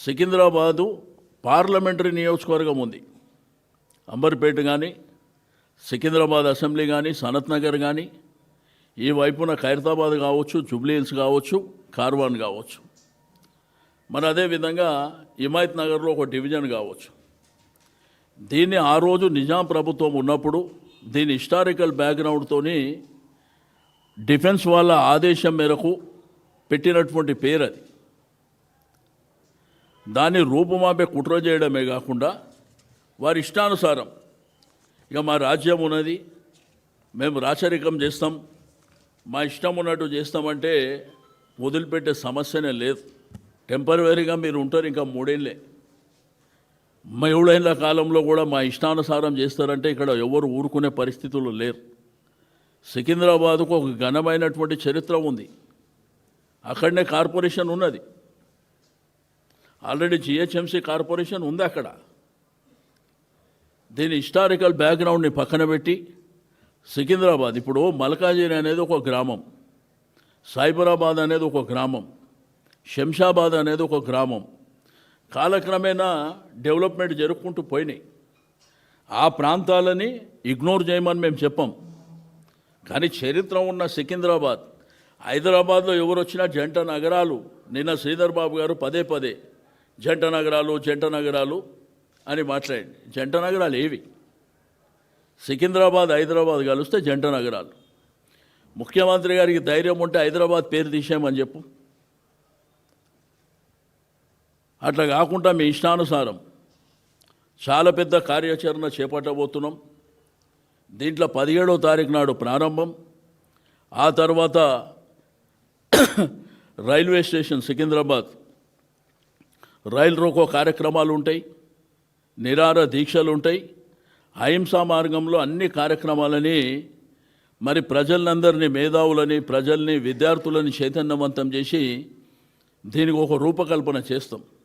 Secunderabad parliamentary నియోజకవర్గం ఉంది. అంబర్పేట కానీ, సికింద్రాబాద్ అసెంబ్లీ కానీ, సనత్ నగర్ కానీ, ఈ వైపున ఖైరతాబాద్ కావచ్చు, జూబ్లీ హిల్స్ కావచ్చు, కార్వాన్ కావచ్చు, మరి అదేవిధంగా హిమాయత్ నగర్లో ఒక డివిజన్ కావచ్చు. దీన్ని ఆ రోజు నిజాం ప్రభుత్వం ఉన్నప్పుడు దీని హిస్టారికల్ బ్యాక్గ్రౌండ్తోని డిఫెన్స్ వాళ్ళ ఆదేశం మేరకు పెట్టినటువంటి పేరు అది. దాన్ని రూపుమాపే కుట్ర చేయడమే కాకుండా వారి ఇష్టానుసారం ఇక మా రాజ్యం ఉన్నది, మేము రాచరికం చేస్తాం, మా ఇష్టం ఉన్నట్టు చేస్తామంటే వదిలిపెట్టే సమస్యనే లేదు. టెంపరవరీగా మీరు ఉంటారు, ఇంకా 3 ఏళ్ళే. 7 ఏళ్ళ కాలంలో కూడా మా ఇష్టానుసారం చేస్తారంటే ఇక్కడ ఎవరు ఊరుకునే పరిస్థితులు లేరు. సికింద్రాబాద్కు ఒక ఘనమైనటువంటి చరిత్ర ఉంది. అక్కడనే కార్పొరేషన్ ఉన్నది, ఆల్రెడీ జిహెచ్ఎంసీ కార్పొరేషన్ ఉంది అక్కడ. దీని హిస్టారికల్ బ్యాక్గ్రౌండ్ని పక్కన పెట్టి సికింద్రాబాద్, ఇప్పుడు మల్కాజిగిరి అనేది ఒక గ్రామం, సైబరాబాద్ అనేది ఒక గ్రామం, శంషాబాద్ అనేది ఒక గ్రామం. కాలక్రమేణా డెవలప్మెంట్ జరుపుకుంటూ పోయినాయి. ఆ ప్రాంతాలని ఇగ్నోర్ చేయమని మేము చెప్పాం. కానీ చరిత్ర ఉన్న సికింద్రాబాద్, హైదరాబాద్లో ఎవరు వచ్చినా జంట నగరాలు, నిన్న శ్రీధర్ బాబు గారు పదే పదే జంట నగరాలు అని మాట్లాడండి. జంట నగరాలు ఏవి? సికింద్రాబాద్, హైదరాబాద్ కలిస్తే జంట నగరాలు. ముఖ్యమంత్రి గారికి ధైర్యం ఉంటే హైదరాబాద్ పేరు తీసేయమని చెప్పు. అట్లా కాకుండా మీ ఇష్టానుసారం చాలా పెద్ద కార్యాచరణ చేపట్టబోతున్నాం. దీంట్లో 17వ తారీఖు నాడు ప్రారంభం. ఆ తర్వాత రైల్వే స్టేషన్ సికింద్రాబాద్ రైలు రోకో కార్యక్రమాలు ఉంటాయి, నిరార దీక్షలు ఉంటాయి. అహింసా మార్గంలో అన్ని కార్యక్రమాలని మరి ప్రజలందరినీ, మేధావులని, ప్రజల్ని, విద్యార్థులని చైతన్యవంతం చేసి దీనికి ఒక రూపకల్పన చేస్తాం.